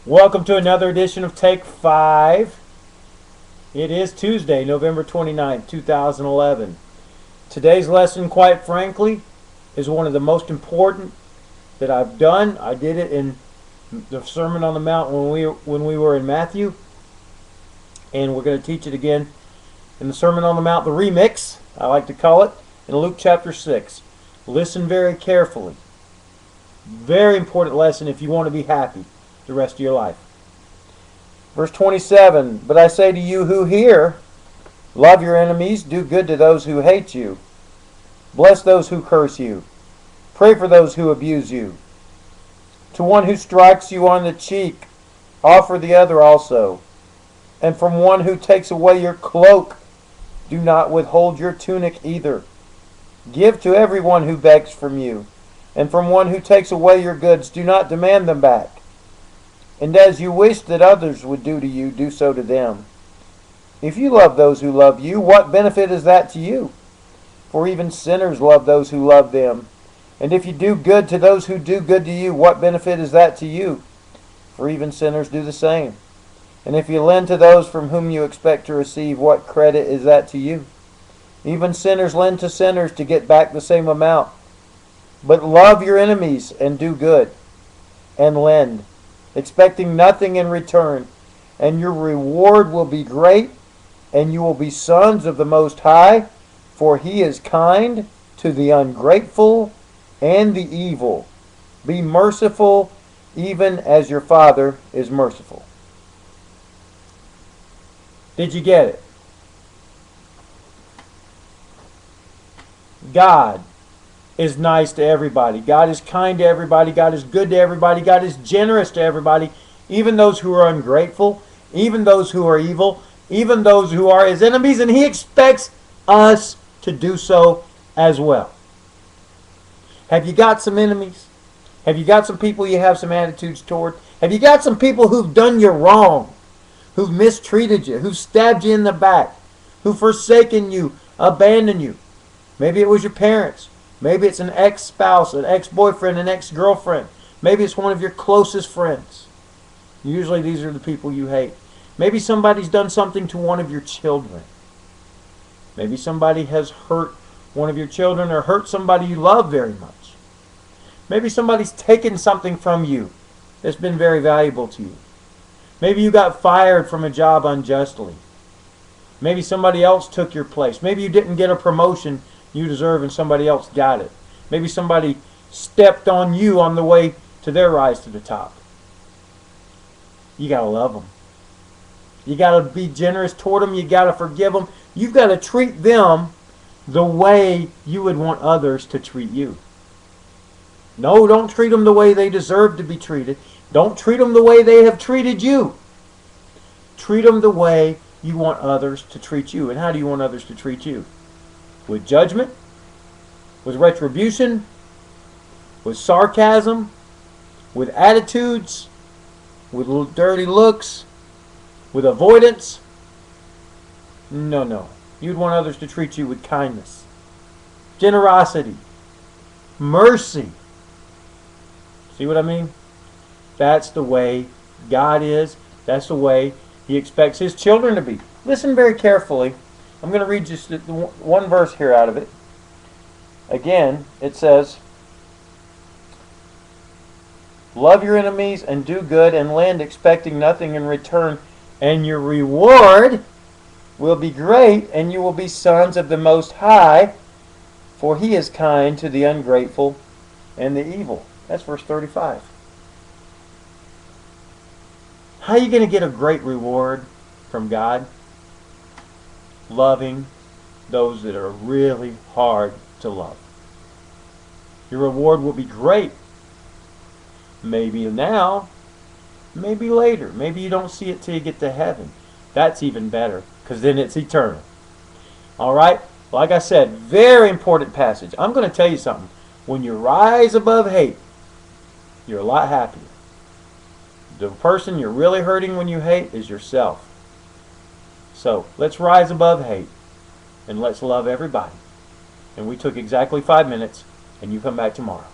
Welcome to another edition of Take 5. It is Tuesday, November 29th, 2011. Today's lesson, quite frankly, is one of the most important that I've done. I did it in the Sermon on the Mount when we were in Matthew, and we're going to teach it again in the Sermon on the Mount, the remix, I like to call it, in Luke chapter 6. Listen very carefully. Very important lesson if you want to be happy the rest of your life. Verse 27, "But I say to you who hear, love your enemies, do good to those who hate you, bless those who curse you, pray for those who abuse you. To one who strikes you on the cheek, offer the other also. And from one who takes away your cloak, do not withhold your tunic either. Give to everyone who begs from you, and from one who takes away your goods, do not demand them back. And as you wish that others would do to you, do so to them. If you love those who love you, what benefit is that to you? For even sinners love those who love them. And if you do good to those who do good to you, what benefit is that to you? For even sinners do the same. And if you lend to those from whom you expect to receive, what credit is that to you? Even sinners lend to sinners to get back the same amount. But love your enemies and do good and lend, expecting nothing in return, and your reward will be great, and you will be sons of the Most High, for He is kind to the ungrateful and the evil. Be merciful, even as your Father is merciful." Did you get it? God is nice to everybody. God is kind to everybody. God is good to everybody. God is generous to everybody, even those who are ungrateful, even those who are evil, even those who are His enemies, and He expects us to do so as well. Have you got some enemies? Have you got some people you have some attitudes toward? Have you got some people who've done you wrong, who've mistreated you, who've stabbed you in the back, who've forsaken you, abandoned you? Maybe it was your parents. Maybe it's an ex-spouse, an ex-boyfriend, an ex-girlfriend. Maybe it's one of your closest friends. Usually these are the people you hate. Maybe somebody's done something to one of your children. Maybe somebody has hurt one of your children or hurt somebody you love very much. Maybe somebody's taken something from you that's been very valuable to you. Maybe you got fired from a job unjustly. Maybe somebody else took your place. Maybe you didn't get a promotion you deserve and somebody else got it. Maybe somebody stepped on you on the way to their rise to the top. You got to love them. You got to be generous toward them. You got to forgive them. You've got to treat them the way you would want others to treat you. No, don't treat them the way they deserve to be treated. Don't treat them the way they have treated you. Treat them the way you want others to treat you. And how do you want others to treat you? With judgment? With retribution? With sarcasm? With attitudes? With little dirty looks? With avoidance? No. You'd want others to treat you with kindness, generosity, mercy. See what I mean? That's the way God is. That's the way He expects His children to be. Listen very carefully. I'm going to read just one verse here out of it. Again, it says, "Love your enemies and do good and lend, expecting nothing in return, and your reward will be great, and you will be sons of the Most High, for He is kind to the ungrateful and the evil." That's verse 35. How are you going to get a great reward from God? Loving those that are really hard to love. Your reward will be great. Maybe now, maybe later. Maybe you don't see it till you get to heaven. That's even better, because then it's eternal. Alright? Like I said, very important passage. I'm going to tell you something. When you rise above hate, you're a lot happier. The person you're really hurting when you hate is yourself. So, let's rise above hate, and let's love everybody. And we took exactly 5 minutes, and you come back tomorrow.